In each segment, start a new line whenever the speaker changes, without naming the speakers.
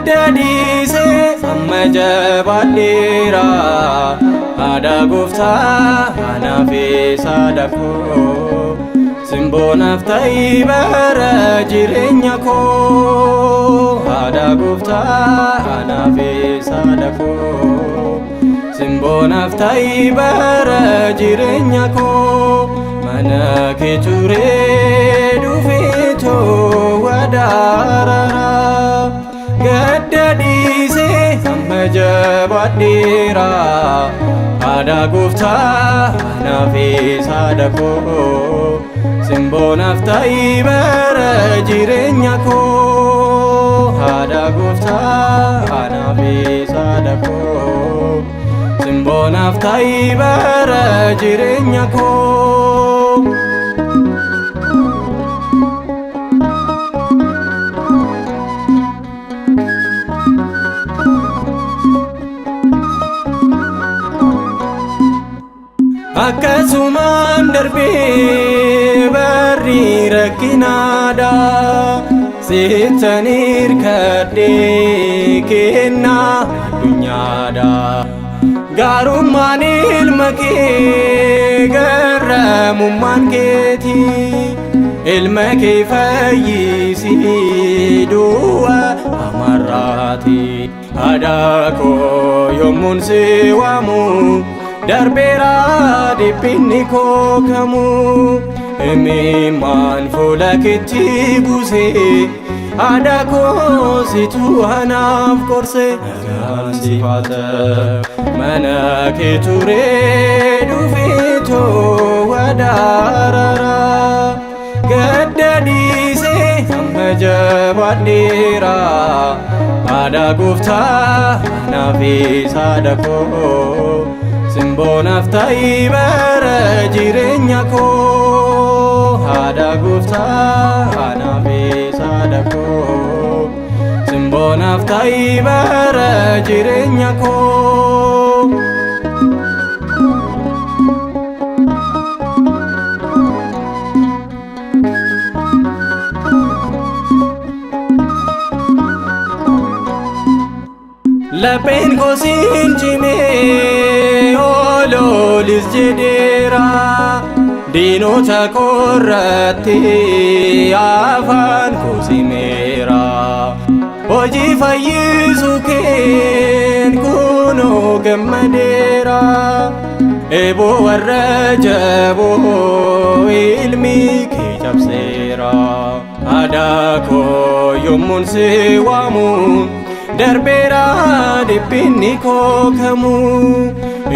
gaddadise amma jabaadheera haadha gooftaa anaaf saadako simboonaaf ta'i bara jireenya koo haadha gooftaa anaaf saadako simboonaaf ta'i bara jireenya koo mana kee turee dhufeetoo wadaarara gaddadise amma jabaadheera haadha gooftaa anaaf saadako simboonaaf ta'i bara jireenya koo haadha gooftaa anaaf saadako simboonaaf ta'i bara jireenya koo akkasumaan darbee barri rakkinaadha sittan hirkadhee kennaa addunyaadha gaarummaan ilma kee garraamummaan keetii ilma kee fayyisii du'a amarraati haadha koo yommuun si waamu darbeera dhiphinni koo kamuu imimmaan fuula keetti buusee haadha koo situ anaaf qorse nagaan siif haa ta'u mana kee turee dhufeetoo wadaarara gaddadise amma jabaadheera haadha gooftaa anaaf saadako simboonaaf ta'i bara jireenya koo haadha gooftaa anaaf saadako simboonaaf ta'i bara jireenya koo lapheen koo siin cimee ooloolis jedheera diinota koorratti afaan koo simeera hojii fayyisuu keen kunoo gammadeera eeboo warra jaboo ilmi kee cabseera haadha koo yommuun si waamu darbeera dhiphinni koo kamuu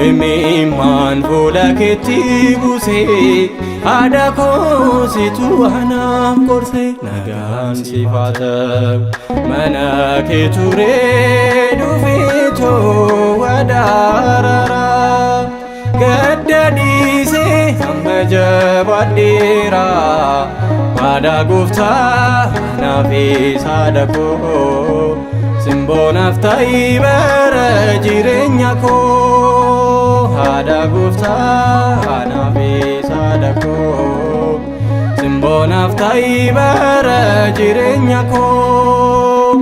imimmaan fuula keetti buusee haadha koo situ anaaf qorse nagaan siif haa ta'u mana kee turee dhufeetoo wadaarara gaddadise amma jabaadheera haadha gooftaa anaaf saadako simboonaaf ta'i bara jireenya koo haadha gooftaa anaaf saadako simboonaaf ta'i bara jireenya koo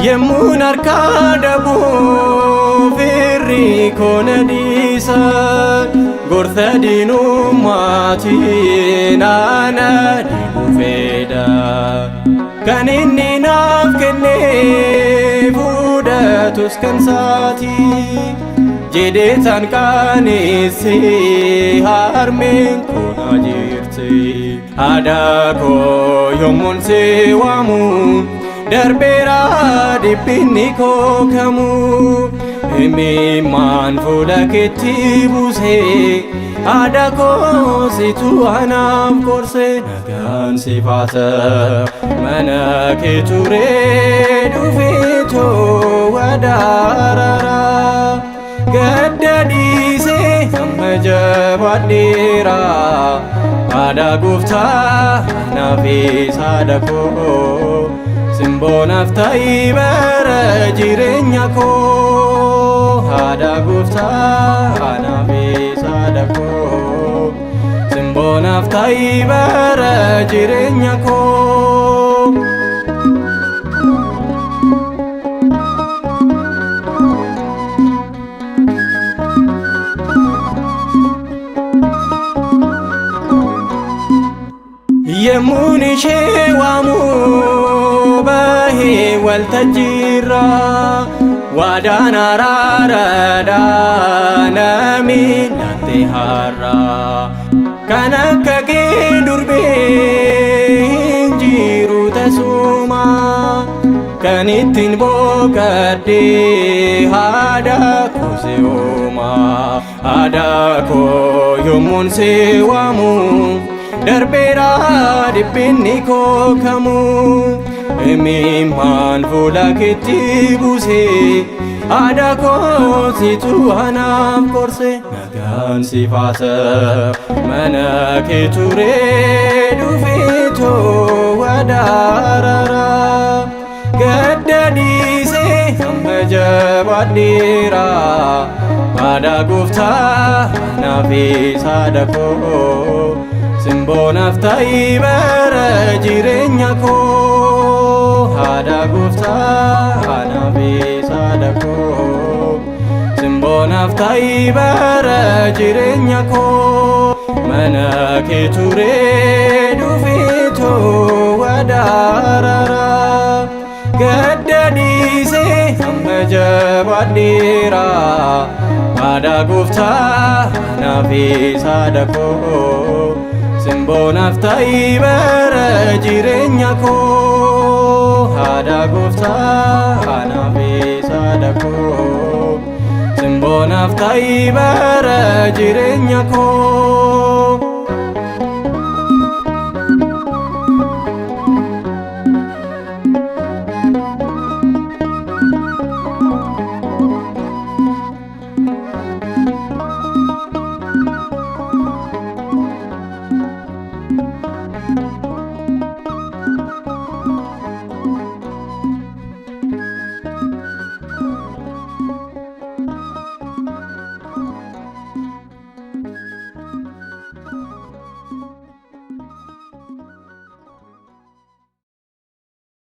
yemmuun harkaa dhabuu firri koona dhiisa gorsa diinummaatiin ana dhiibuu fedha kan inni naaf kennee fudhatus kan saati jedhee tan qaanessee harmeen koona jirti haadha koo yommuun si waamu darbeera dhiphinni koo kamuu imimmaan fuula keetti buusee haadha koo situ anaaf qorse nagaan siif haa ta'u mana kee turee dhufeetoo wadaarara gaddadise amma jabaadheera haadha gooftaa anaaf saadako Simboonaaf ta'ii bara jireenya koo. Haadha Gooftaa anaaf saada koo. Simboonaaf ta'ii bara jireenya koo. Yemmuun ishee waamu bahee waltajjiirra waadaan araaraadhaa nami laattee har'a kan akka kee durbee hin jiru tasuma kan ittiin boqadhee haadha koo si uuma. Haadha koo yommuun si waamu darbeera dhiphinni koo kamuu. Imimmaan fuula keetti buusee haadha koo situ anaaf qorse. Nagaan si faasa mana kee turee dhufeetoo wadaarara. Gadda dhiisee amma jabaadheera. Haadha Gooftaa anaaf saada koo. Simboonaaf ta'ii bara jireenya koo. Haadha Gooftaa anaaf saada koo. Simboonaaf ta'ii bara jireenya koo. Mana kee turee dhufeetoo wadaarara. Gadda dhiisee amma jabaadheera. Haadha Gooftaa anaaf saada koo. Simboonaaf ta'ii bara jireenya koo. Haadha Gooftaa anaaf saada koo. Simboonaaf ta'ii bara jireenya koo.